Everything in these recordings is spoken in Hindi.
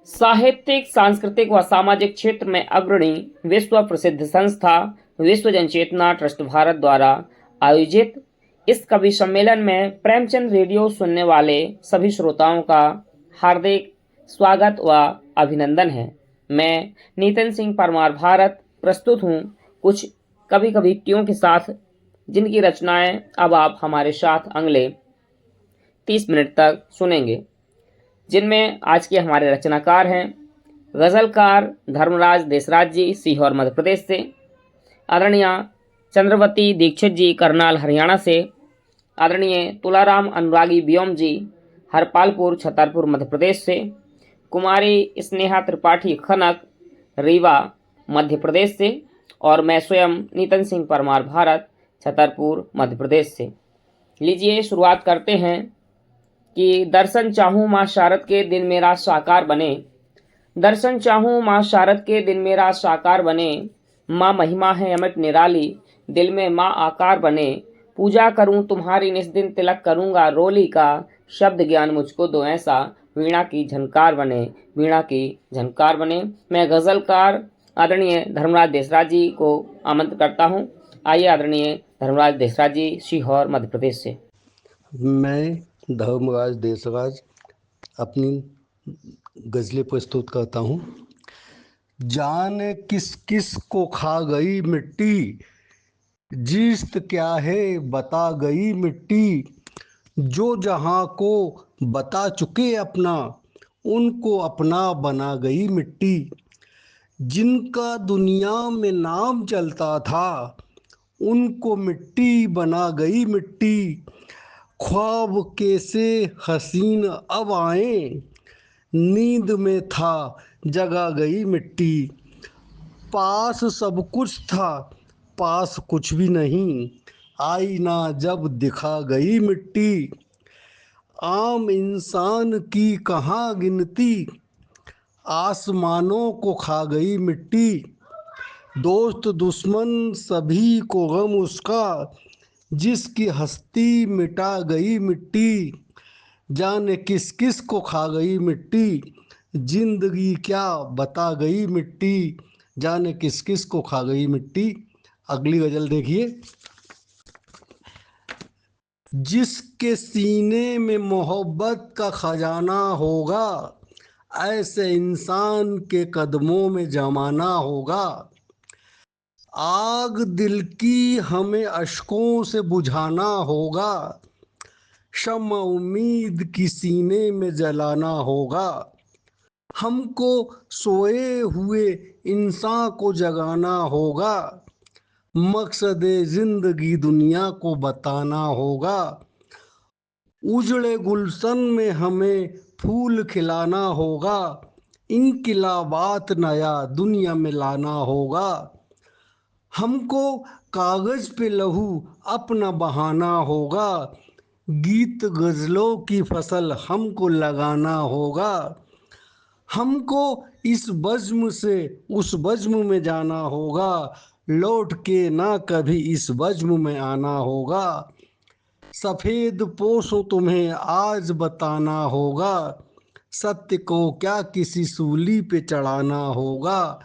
साहित्यिक, सांस्कृतिक व सामाजिक क्षेत्र में अग्रणी विश्व प्रसिद्ध संस्था विश्व जनचेतना ट्रस्ट भारत द्वारा आयोजित इस कवि सम्मेलन में प्रेमचंद रेडियो सुनने वाले सभी श्रोताओं का हार्दिक स्वागत व अभिनंदन है। मैं नितिन सिंह परमार भारत प्रस्तुत हूँ कुछ कवि कवियों के साथ, जिनकी रचनाएं अब आप हमारे साथ अगले 30 मिनट तक सुनेंगे, जिनमें आज के हमारे रचनाकार हैं गज़लकार धर्मराज देसराज जी, सीहोर मध्य प्रदेश से। आदरणीय चंद्रवती दीक्षित जी, करनाल हरियाणा से। आदरणीय तुलाराम अनुरागी व्योम जी, हरपालपुर छतरपुर मध्य प्रदेश से। कुमारी स्नेहा त्रिपाठी खनक, रीवा मध्य प्रदेश से। और मैं स्वयं नितिन सिंह परमार भारत, छतरपुर मध्य प्रदेश से। लीजिए शुरुआत करते हैं कि दर्शन चाहूँ माँ शारद के दिन मेरा साकार बने। दर्शन चाहूँ माँ शारद के दिन मेरा साकार बने। माँ महिमा है अमिट निराली, दिल में माँ आकार बने। पूजा करूँ तुम्हारी निस दिन तिलक करूँगा रोली का, शब्द ज्ञान मुझको दो ऐसा, वीणा की झनकार बने, वीणा की झनकार बने। मैं गज़लकार आदरणीय धर्मराज देसराज जी को आमंत्रित करता हूँ। आइए आदरणीय धर्मराज देसराज जी, सीहोर मध्य प्रदेश से। मैं धर्मराज देसराज अपनी गज़लें प्रस्तुत करता हूँ। जाने किस किस को खा गई मिट्टी, जीस्त क्या है बता गई मिट्टी। जो जहाँ को बता चुके अपना, उनको अपना बना गई मिट्टी। जिनका दुनिया में नाम चलता था, उनको मिट्टी बना गई मिट्टी। ख्वाब कैसे हसीन अब आए, नींद में था जगा गई मिट्टी। पास सब कुछ था, पास कुछ भी नहीं, आईना जब दिखा गई मिट्टी। आम इंसान की कहाँ गिनती, आसमानों को खा गई मिट्टी। दोस्त दुश्मन सभी को गम उसका, जिसकी हस्ती मिटा गई मिट्टी। जाने किस किस को खा गई मिट्टी, जिंदगी क्या बता गई मिट्टी। जाने किस किस को खा गई मिट्टी। अगली गज़ल देखिए। जिसके सीने में मोहब्बत का खजाना होगा, ऐसे इंसान के कदमों में जमाना होगा। आग दिल की हमें अश्कों से बुझाना होगा, शम्मा उम्मीद की सीने में जलाना होगा। हमको सोए हुए इंसान को जगाना होगा, मकसद जिंदगी दुनिया को बताना होगा। उजड़े गुलशन में हमें फूल खिलाना होगा, इनकिलाबात नया दुनिया में लाना होगा। हमको कागज पे लहू अपना बहाना होगा, गीत गज़लों की फसल हमको लगाना होगा। हमको इस बज़्म से उस बज़्म में जाना होगा, लौट के ना कभी इस बज़्म में आना होगा। सफ़ेद पोशों तुम्हें आज बताना होगा, सत्य को क्या किसी सूली पे चढ़ाना होगा।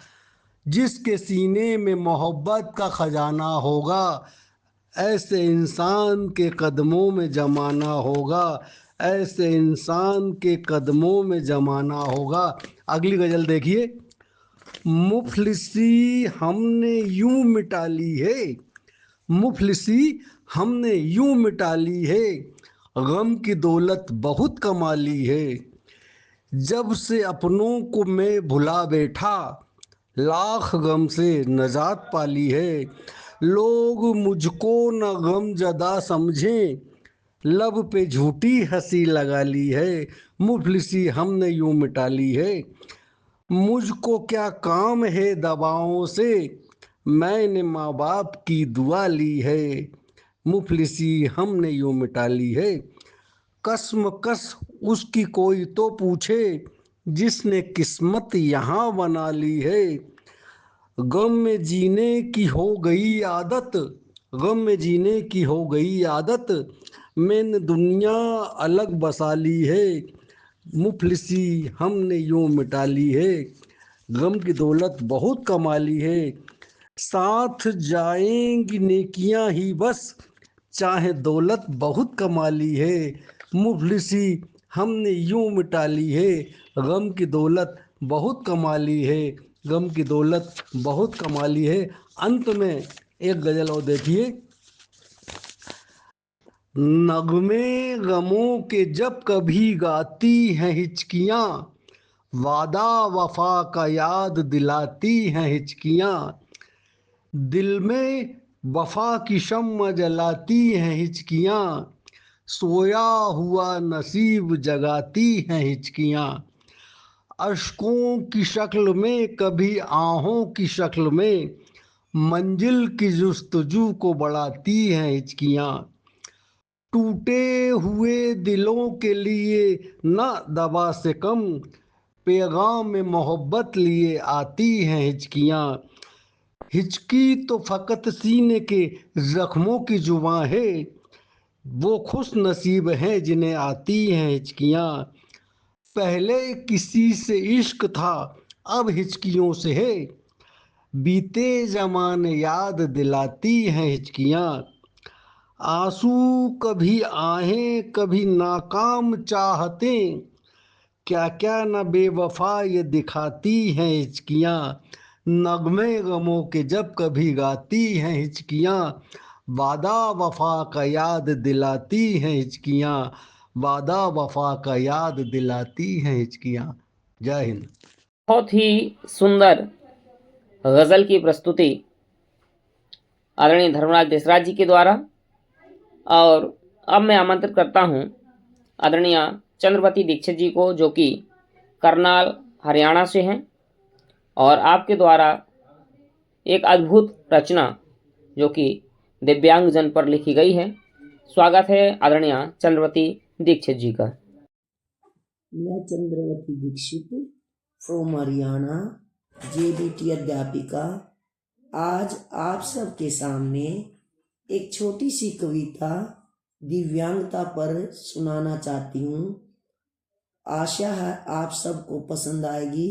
जिसके सीने में मोहब्बत का खजाना होगा, ऐसे इंसान के कदमों में जमाना होगा, ऐसे इंसान के कदमों में जमाना होगा। अगली गज़ल देखिए। मुफलिसी हमने यूं मिटा ली है, मुफलिसी हमने यूं मिटा ली है, गम की दौलत बहुत कमा ली है। जब से अपनों को मैं भुला बैठा, लाख गम से नजात पाली है। लोग मुझको न गम ज़दा समझें, लब पे झूठी हंसी लगा ली है। मुफलिसी हमने यूं मिटा ली है। मुझको क्या काम है दवाओं से, मैंने माँ बाप की दुआ ली है। मुफलिसी हमने यूं मिटा ली है। कसम कस उसकी कोई तो पूछे, जिसने किस्मत यहाँ बना ली है। गम में जीने की हो गई आदत, गम में जीने की हो गई आदत, मैंने दुनिया अलग बसा ली है। मुफलिसी हमने यूं मिटा ली है, गम की दौलत बहुत कमा ली है। साथ जाएंगी नेकियां ही बस, चाहे दौलत बहुत कमा ली है। मुफलिसी हमने यूं मिटा ली है, गम की दौलत बहुत कमा ली है, गम की दौलत बहुत कमा ली है। अंत में एक गजल और देखिए। नगमे गमों के जब कभी गाती हैं हिचकियाँ, वादा वफा का याद दिलाती हैं हिचकियाँ। दिल में वफा की शम्म जलाती हैं हिचकियाँ, सोया हुआ नसीब जगाती हैं हिचकियाँ। अश्कों की शक्ल में कभी आहों की शक्ल में, मंजिल की जुस्तजू को बढ़ाती हैं हिचकियाँ। टूटे हुए दिलों के लिए न दवा से कम, पैगाम में मोहब्बत लिए आती हैं हिचकियाँ। हिचकी तो फ़कत सीने के ज़ख्मों की जुबां है, वो खुश नसीब हैं जिन्हें आती हैं हिचकियाँ। पहले किसी से इश्क था, अब हिचकियों से है, बीते ज़माने याद दिलाती हैं हिचकियाँ। आंसू कभी आहें कभी नाकाम चाहतें, क्या क्या न बेवफा ये दिखाती हैं हिचकियाँ। नगमे गमों के जब कभी गाती हैं हिचकियाँ, वादा वफा का याद दिलाती हैं हिचकियाँ, वादा वफा का याद दिलाती हैं हिचकियाँ। जय हिंद। बहुत ही सुंदर गज़ल की प्रस्तुति आदरणीय धर्मराज देसराज जी के द्वारा। और अब मैं आमंत्रित करता हूं आदरणीय चंद्रवती दीक्षित जी को, जो कि करनाल हरियाणा से हैं, और आपके द्वारा एक अद्भुत रचना जो कि दिव्यांगजन पर लिखी गई है। स्वागत है आदरणीय चंद्रवती दीक्षित जी का। मैं चंद्रवती दीक्षित फ्रॉम हरियाणा, जेबीटी अध्यापिका, आज आप सबके सामने एक छोटी सी कविता दिव्यांगता पर सुनाना चाहती हूँ। आशा है आप सबको पसंद आएगी।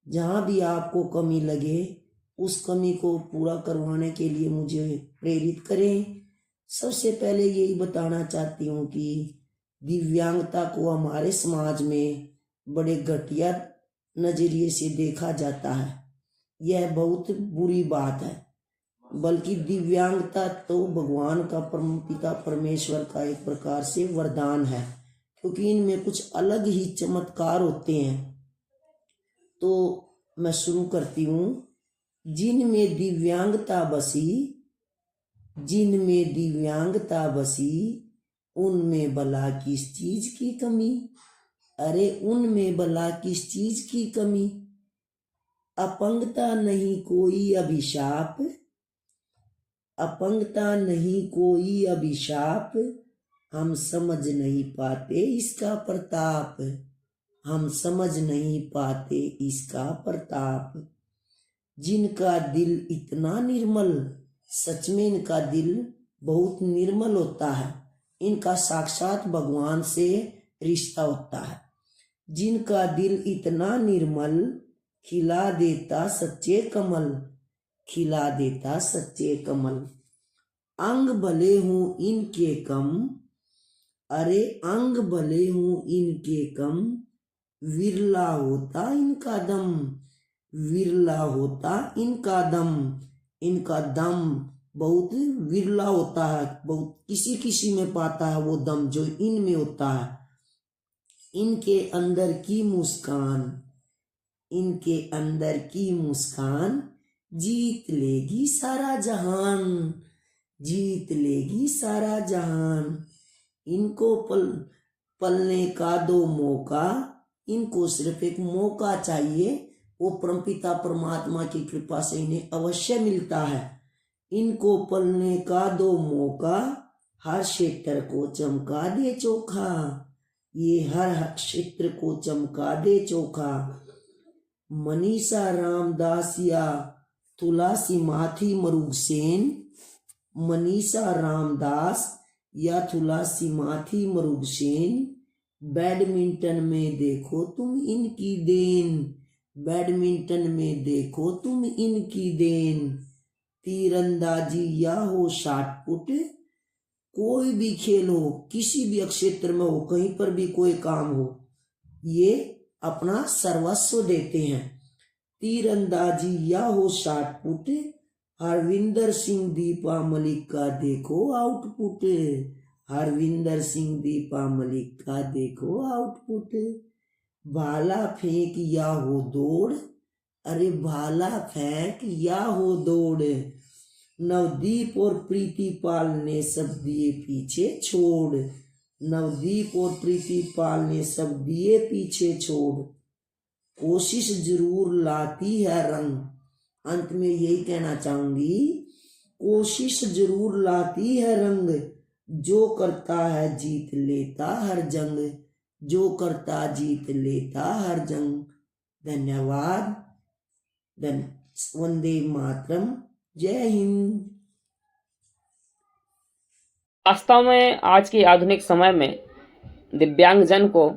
जहाँ भी आपको कमी लगे उस कमी को पूरा करवाने के लिए मुझे प्रेरित करें। सबसे पहले यही बताना चाहती हूँ कि दिव्यांगता को हमारे समाज में बड़े घटिया नजरिए से देखा जाता है। यह बहुत बुरी बात है, बल्कि दिव्यांगता तो भगवान का परमपिता परमेश्वर का एक प्रकार से वरदान है, क्योंकि इनमें कुछ अलग ही चमत्कार होते हैं। तो मैं शुरू करती हूँ। जिनमें दिव्यांगता बसी, जिनमें दिव्यांगता बसी, उनमें भला किस चीज की कमी। अरे उनमें भला किस चीज की कमी। अपंगता नहीं कोई अभिशाप, अपंगता नहीं कोई अभिशाप, हम समझ नहीं पाते इसका प्रताप, हम समझ नहीं पाते इसका प्रताप। जिनका दिल इतना निर्मल, सच में इनका दिल बहुत निर्मल होता है, इनका साक्षात भगवान से रिश्ता होता है। जिनका दिल इतना निर्मल, खिला देता सच्चे कमल, खिला देता सच्चे कमल। अंग भले हूं इनके कम, अरे अंग भले हूं इनके कम, विरला होता इनका दम, विरला होता इनका दम। इनका दम बहुत विरला होता है, बहुत किसी किसी में पाता है वो दम जो इनमें होता है। इनके अंदर की मुस्कान, इनके अंदर की मुस्कान, जीत लेगी सारा जहान, जीत लेगी सारा जहान। इनको पलने का दो मौका, इनको सिर्फ एक मौका चाहिए, वो परमपिता परमात्मा की कृपा से इन्हें अवश्य मिलता है। इनको पलने का दो मौका, हर क्षेत्र को चमका दे चोखा, ये हर क्षेत्र को चमका दे चोखा। मनीषा रामदासिया तुलसी माथी मरुग सेन, मनीषा रामदास या तुलसी माथी मरुग सेन, बैडमिंटन में देखो तुम इनकी देन, बैडमिंटन में देखो तुम इनकी देन। तीरंदाजी या हो शॉट पुट, कोई भी खेल हो, किसी भी क्षेत्र में हो, कहीं पर भी कोई काम हो, ये अपना सर्वस्व देते हैं। तीरंदाजी या हो शॉट पुट, हरविंदर सिंह दीपा मलिक का देखो आउटपुट, हरविंदर सिंह दीपा मलिक का देखो आउटपुट। भाला फेंक या हो दौड़, अरे भाला फेंक या हो दौड़। नवदीप और प्रीति पाल ने सब दिए पीछे छोड़, नवदीप और प्रीति पाल ने सब दिए पीछे छोड़। कोशिश जरूर लाती है रंग, अंत में यही कहना चाहूंगी, कोशिश जरूर लाती है रंग, जो करता है जीत लेता हर जंग, जो करता जीत लेता हर जंग। धन्यवाद। वंदे मातरम। जय हिंद। वास्तव में आज के आधुनिक समय में दिव्यांगजन को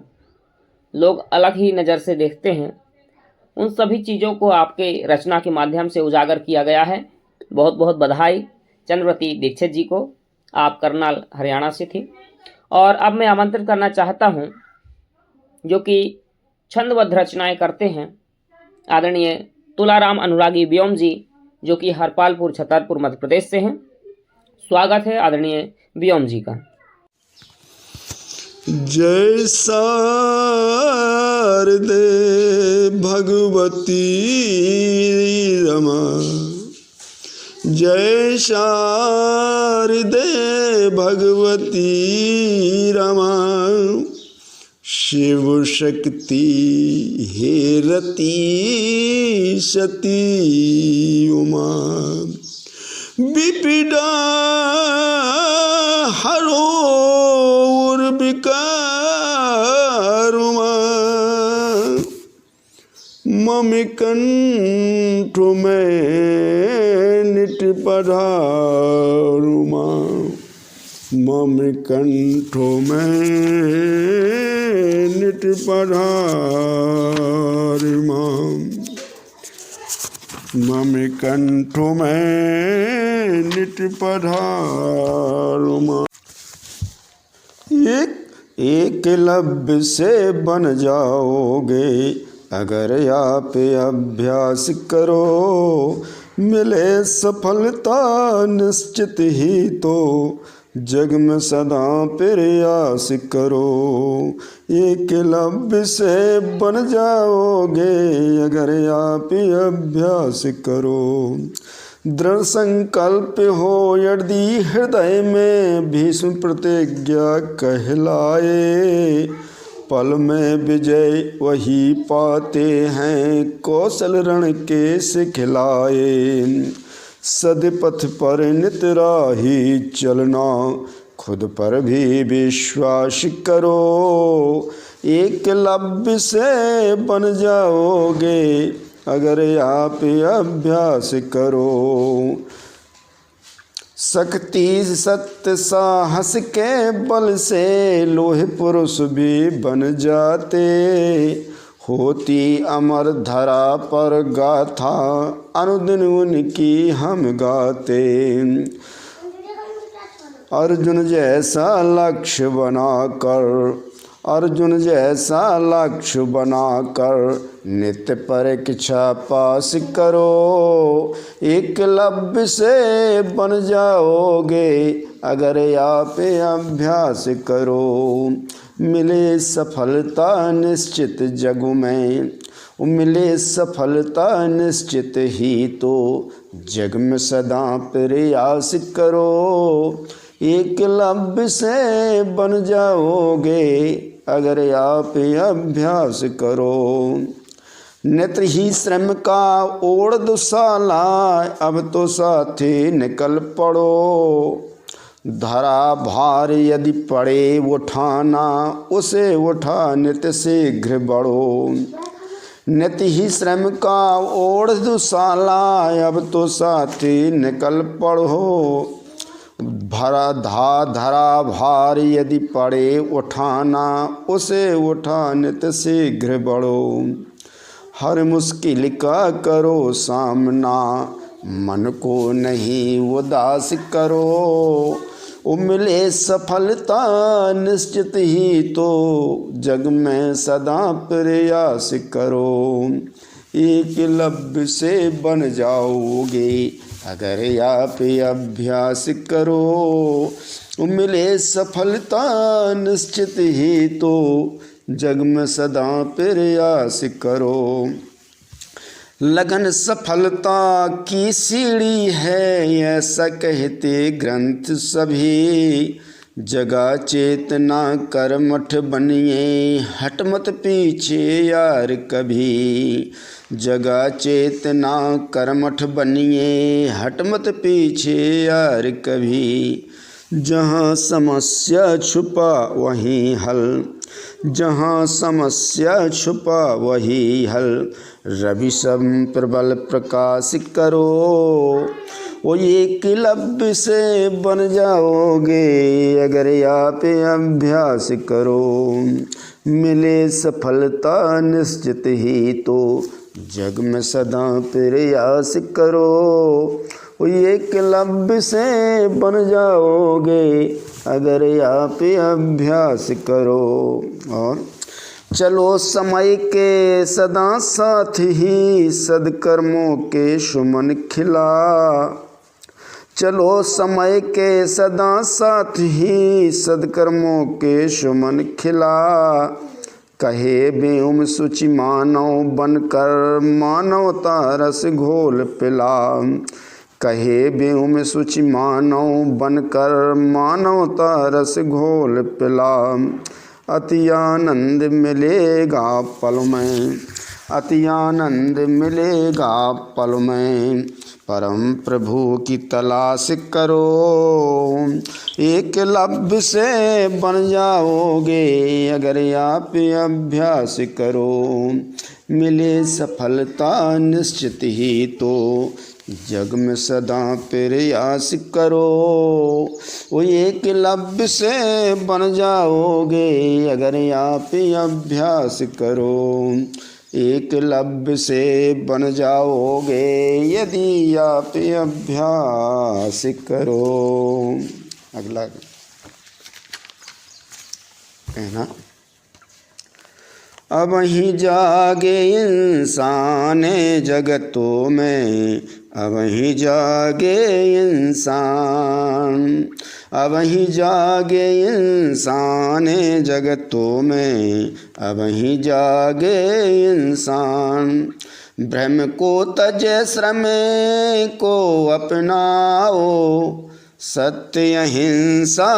लोग अलग ही नज़र से देखते हैं। उन सभी चीज़ों को आपके रचना के माध्यम से उजागर किया गया है। बहुत बहुत बधाई चंद्रवती दीक्षित जी को, आप करनाल हरियाणा से थी। और अब मैं आमंत्रित करना चाहता हूं जो कि छंदबद्ध रचनाएं करते हैं, आदरणीय तुलाराम अनुरागी व्योम जी, जो कि हरपालपुर छतरपुर मध्य प्रदेश से हैं। स्वागत है आदरणीय व्योम जी का। जय शारदे भगवती रमा, जय शारदे भगवती रमा, शिव शक्ति हेरती सती उमा, विपदा हरो विकारुमा, मम कंठ में निट पधारुमा, मम कंठ में निट पधारुमा, मम कंठ में निट पधारुमा। एक लब्ध से बन जाओगे अगर आप अभ्यास करो, मिले सफलता निश्चित ही तो जग में सदा प्रयास करो। एक लब्ध से बन जाओगे अगर आप अभ्यास करो, दृढ़ संकल्प हो यदि हृदय में भीष्म प्रतिज्ञा कहलाए, पल में विजय वही पाते हैं कौशल रण के सिखलाए। सदपथ पर नित राही चलना, खुद पर भी विश्वास करो, एक लब्ध से बन जाओगे अगर आप अभ्यास करो। शक्ति सत्य साहस के बल से लोहे पुरुष भी बन जाते, होती अमर धरा पर गाथा अनुदिन उनकी हम गाते। अर्जुन जैसा लक्ष्य बनाकर, अर्जुन जैसा लक्ष्य बनाकर नित्य परीक्षा पास करो, एक लब्ध से बन जाओगे अगर आप अभ्यास करो। मिले सफलता निश्चित जग में, मिले सफलता निश्चित ही तो जग में सदा प्रयास करो, एक लब्ध से बन जाओगे अगर आप अभ्यास करो। नेत्र ही श्रम का ओढ़ दुशाला, अब तो साथी निकल पड़ो, धरा भार यदि पड़े उठाना, उसे उठा नित्य शीघ्र बढ़ो। नित्य ही श्रम का ओढ़ दुशाला, अब तो साथी निकल पड़ो, भरा धरा भार यदि पड़े उठाना, उसे उठा नित शीघ्र बढ़ो। हर मुश्किल का करो सामना, मन को नहीं उदास करो। ओ मिले सफलता निश्चित ही तो, जग में सदा प्रयास करो। एकलव्य से बन जाओगे अगर आप अभ्यास करो। ओ मिले सफलता निश्चित ही तो, जग में सदा प्रयास करो। लगन सफलता की सीढ़ी है, ऐसा कहते ग्रंथ सभी। जगा चेतना कर मठ बनिए, हट मत पीछे यार कभी। जगा चेतना कर मठ बनिए, हट मत पीछे यार कभी। जहाँ समस्या छुपा वहीं हल, जहाँ समस्या छुपा वही हल। रवि सम प्रबल प्रकाश करो। वो एकलव्य से बन जाओगे अगर आप अभ्यास करो। मिले सफलता निश्चित ही तो, जग में सदा प्रयास करो। वो एकलव्य से बन जाओगे अगर आप अभ्यास करो। और चलो समय के सदा साथ ही, सद्कर्मों के सुमन खिला। चलो समय के सदा साथ ही, सद्कर्मों के सुमन खिला। कहे बेउम सुचि मानव बनकर, मानवता रस घोल पिला। कहे बेउम सुचि मानव बनकर, मानवता रस घोल पिला। अति आनंद मिलेगा पल में, अति आनंद मिलेगा पल में। परम प्रभु की तलाश करो। एकलव्य से बन जाओगे अगर आप अभ्यास करो। मिले सफलता निश्चित ही तो, जग में सदा प्रयास करो। वो एकलव्य से बन जाओगे अगर आप अभ्यास करो। एकलव्य से बन जाओगे यदि आप अभ्यास करो। अगला कहना। अब ही जागे इंसान जगतों में, अब ही जागे इंसान। अब ही जागे इंसान जगतों में, अब ही जागे इंसान। ब्रह्म को तजे श्रम को अपनाओ, सत्य अहिंसा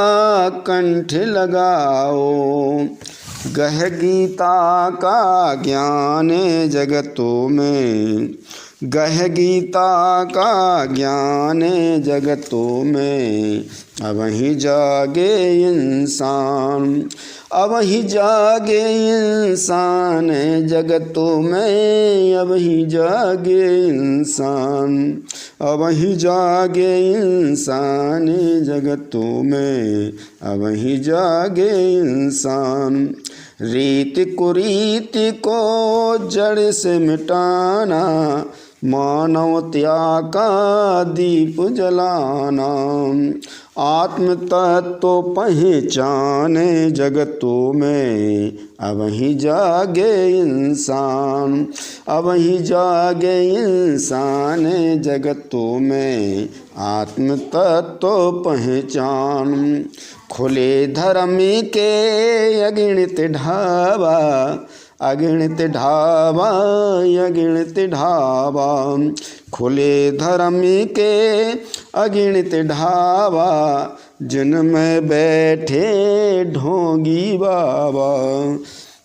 कंठ लगाओ। गह गीता का ज्ञान जगतों में, गह गीता का ज्ञान जगतों में। अब ही जागे इंसान, अब ही जागे इंसान जगतों में। अब ही जागे इंसान, अब ही जागे इंसान जगतों में। अब ही जागे इंसान। रीत कुरीति को जड़ से मिटाना, मानवता का दीप जलाना। आत्म तत्व पहचाने जगतों में। अब ही जागे इंसान, अब ही जागे इंसान जगतों में। आत्म तत्व पहचान। खुले धर्म के अगणित ढाबा, अगणित ढाबा, अगणित ढाबा। खुले धर्म के अगणित ढाबा, जिनमें बैठे ढोंगी बाबा।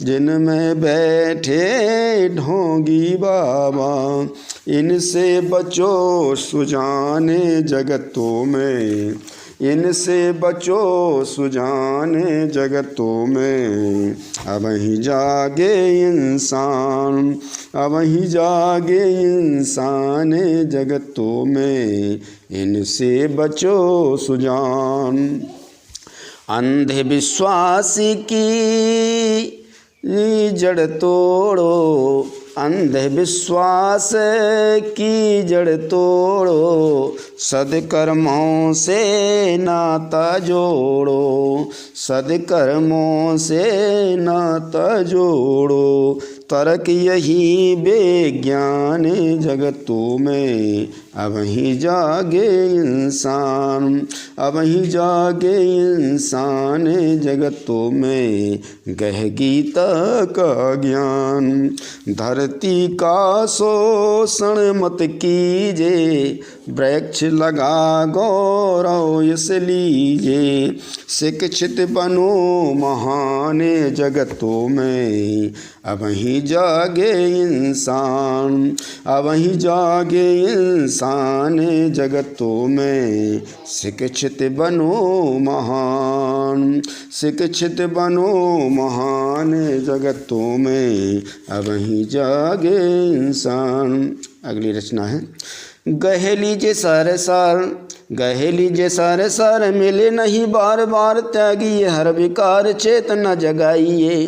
जिनमें बैठे ढोंगी बाबा। इनसे बचो सुजाने जगतों में। इनसे बचो सुजाने जगतों में, अब ही जागे इंसान, अब ही जागे इंसान जगतों में, इनसे बचो सुजान। अंधविश्वास की जड़ तोड़ो, अंधविश्वास की जड़ तोड़ो, सद्कर्मों से नाता जोड़ो, सद्कर्मों से नाता जोड़ो। तर्क यही विज्ञान जगतों में, अब ही जागे इंसान, अब ही जागे इंसान जगतों में, गह गीता का ज्ञान। धरती का शोषण मत कीजे, वृक्ष लगा गौरव यश लीजे, शिक्षित बनो महान जगतों में, अब ही जागे इंसान, अब ही जागे इंसान जगतों में, शिक्षित बनो महान, शिक्षित बनो महान जगतों में, अब ही जागे इंसान। अगली रचना है। गहे लीजिए सारे सार, गहे लीजिए सारे सार, मिले नहीं बार बार, त्यागिए हर विकार, चेतना जगाइए।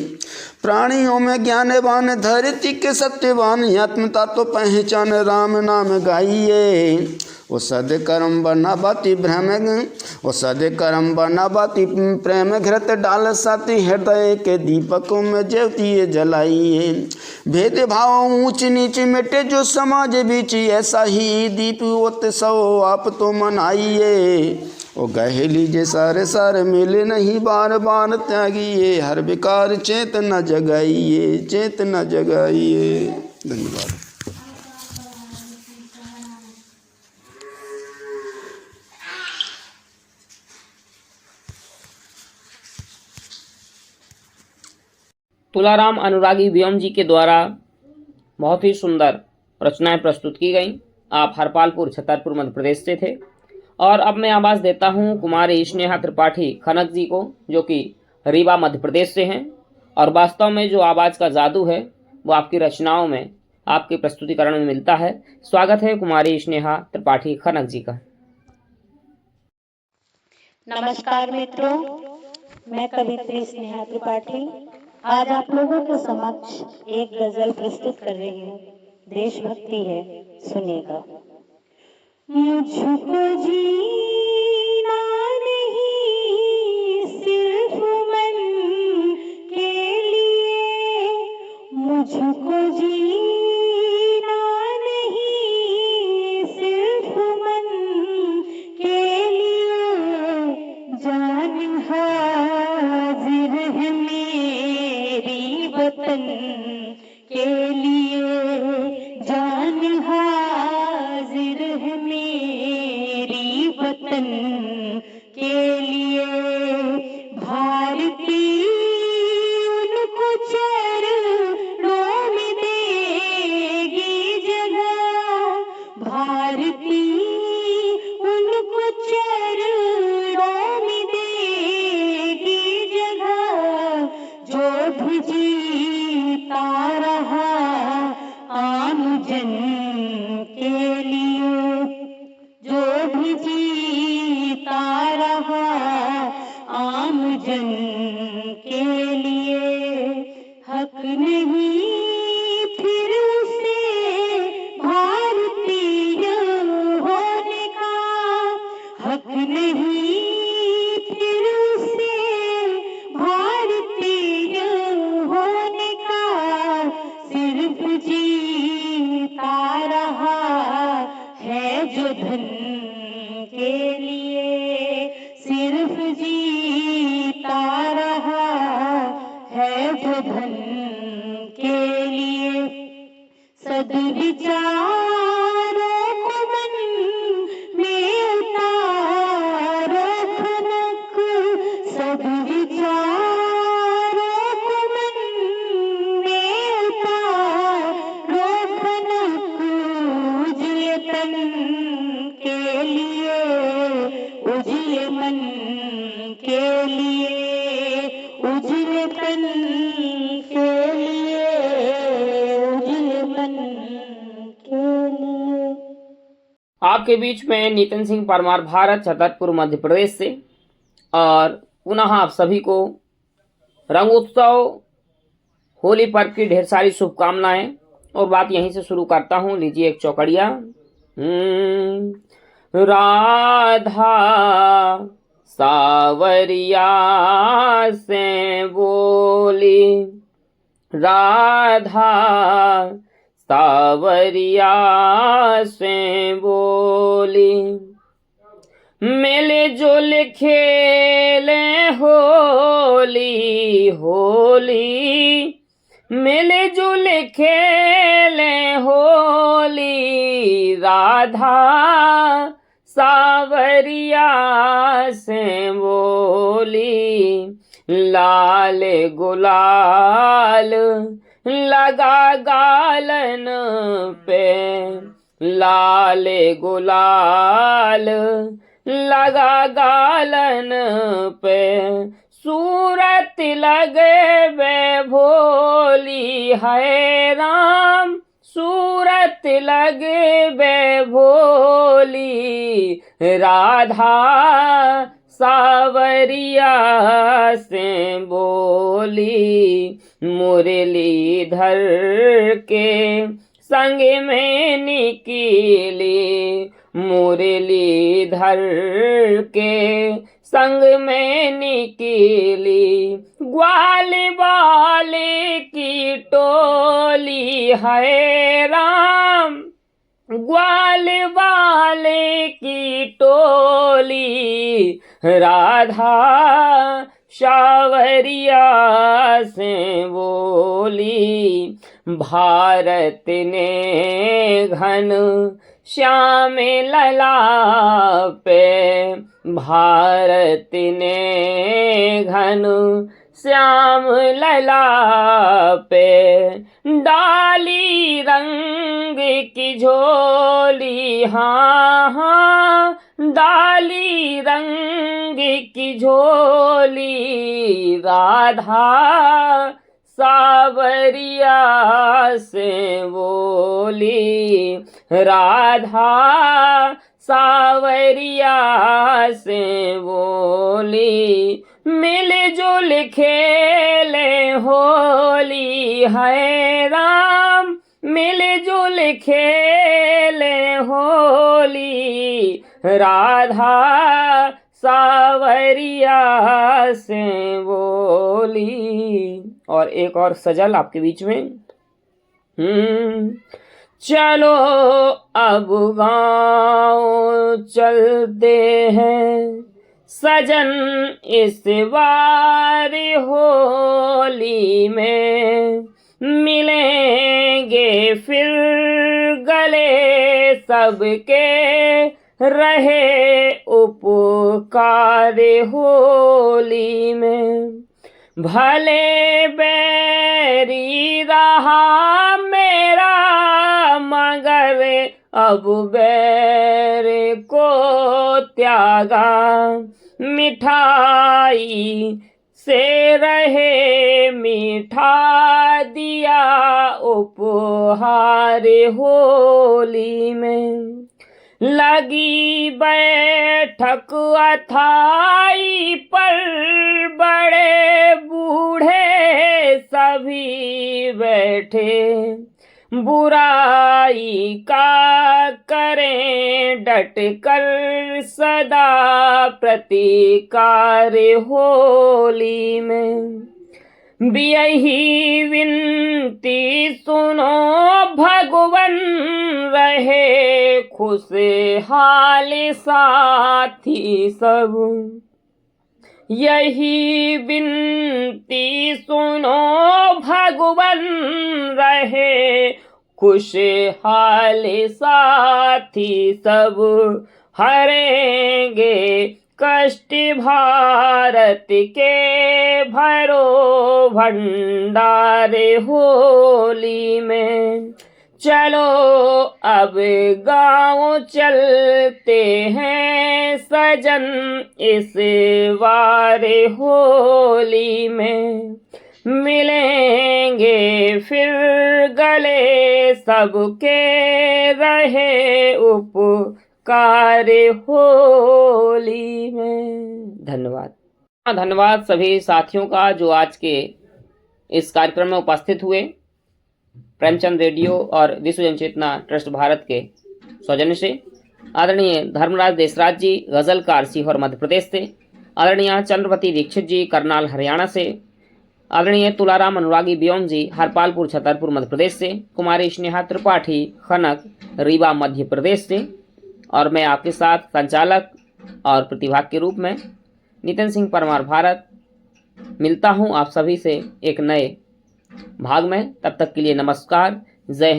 प्राणियों में ज्ञानवान, धरती के सत्यवान, आत्मता तो पहचान, राम नाम गाइए। ओ सदकर्म बना बाती भ्रम, ओ सदकर्म बना बाती प्रेम, घृत डाल साथी, हृदय के दीपकों में ज्योति जलाइए। भेदभाव ऊंच नीच मिटे जो समाज बीच, ऐसा ही दीप उत्सव आप तो मनाइए। ओ गहे लीजिए सारे सार, मिले नहीं बार बार, त्यागिए हर विकार, चेतना जगाइए, चेतना जगाइए। धन्यवाद। तुलाराम अनुरागी व्योम जी के द्वारा बहुत ही सुंदर रचनाएं प्रस्तुत की गईं। आप हरपालपुर छतरपुर मध्य प्रदेश से थे। और अब मैं आवाज़ देता हूं कुमारी स्नेहा त्रिपाठी खनक जी को, जो कि रीवा मध्य प्रदेश से हैं। और वास्तव में जो आवाज़ का जादू है वो आपकी रचनाओं में, आपके प्रस्तुतिकरण में मिलता है। स्वागत है कुमारी स्नेहा त्रिपाठी खनक जी का। नमस्कार मित्रों, मैं कवित्री स्नेहा त्रिपाठी आज आप लोगों के समक्ष एक गजल प्रस्तुत कर रही हूँ। देशभक्ति है, सुनिएगा। मुझको जीना नहीं सिर्फ मन के लिए, मुझको जीना नहीं सिर्फ मन के लिए, जान हाजिर है मेरी वतन के लिए, जान हाजिर है मेरी वतन के लिए। भारती उनको चरणों में देगी जगह, भारती उनको चरणों में देगी जगह, जो भी जीता रहा आम जन के लिए, जो भी जीता रहा आम जन के लिए। हक नहीं फिर उसे भारतीय होने का, हक नहीं फिर उसे भारतीय होने का, सिर्फ जीता रहा है जो धन के लिए, सिर्फ जीता रहा है जो धन के लिए। सद्विचारों को मन में उतारो खनक, सद्विचारों को मन में उतारो खनक, उजले तन के लिए, उजले मन आपके बीच में नितिन सिंह परमार, भारत, छतरपुर, मध्य प्रदेश से। और पुनः आप सभी को रंगोत्सव, होली पर्व की ढेर सारी शुभकामनाएं। और बात यहीं से शुरू करता हूं। लीजिए एक चौकड़िया। राधा सावरिया से बोली, राधा सावरिया से बोली, मिले जुल खेले होली होली, मिले जुल खेले होली, राधा सावरिया से बोली, लाल गुलाल लगा गालन पे, लाल गुलाल लगा गालन पे, सूरत लगे वे भोली है राम, सूरत लगे वे भोली, राधा सावरिया से बोली, मुरलीधर के संग में निकली, मुरलीधर के संग में निकली, ग्वाल वाले की टोली है राम, ग्वाल वाले की टोली, राधा सावरिया से बोली, भारत ने घन श्याम लला पे, भारत ने घन श्याम लला पे, डाली रंग की झोली, हाँ हाँ डाली रंग की झोली, राधा सावरिया से बोली, राधा सावरिया से बोली, मिलजुल खेले होली है राम, मिलजुल खेले होली, राधा सावरिया से बोली। और एक और सजल आपके बीच में। चलो अब गाँव चलते हैं सजन इस बार होली में, मिलेंगे फिर गले सबके, रहे उपकार होली में, भले बैरी रहा मेरा मगर अब बैर को त्यागा, मिठाई से रहे मीठा दिया उपहार होली में, लगी बैठक अथाई पर बड़े बूढ़े सभी बैठे, बुराई का करें डट कर सदा प्रतिकार होली में, यही विनती सुनो भगवन रहे खुशहाल साथी सब, यही विनती सुनो भगवन रहे खुशहाल साथी सब, हरेंगे कष्ट भारत के भरो भंडार होली में, चलो अब गाँव चलते हैं सजन इस बार होली में, मिलेंगे फिर गले सबके, रहे उप नमस्कार होली में। धन्यवाद। धन्यवाद सभी साथियों का जो आज के इस कार्यक्रम में उपस्थित हुए। प्रेमचंद रेडियो और विश्व जन चेतना ट्रस्ट भारत के सौजन्य से आदरणीय धर्मराज देसराज जी गजलकार सीहोर मध्य प्रदेश से, आदरणीय चंद्रवती दीक्षित जी करनाल हरियाणा से, आदरणीय तुलाराम अनुरागी ब्योम जी हरपालपुर छतरपुर मध्य प्रदेश से, कुमारी स्नेहा त्रिपाठी खनक रीवा मध्य प्रदेश से, और मैं आपके साथ संचालक और प्रतिभाग के रूप में नितिन सिंह परमार भारत मिलता हूं आप सभी से एक नए भाग में। तब तक के लिए नमस्कार, जय हिंद।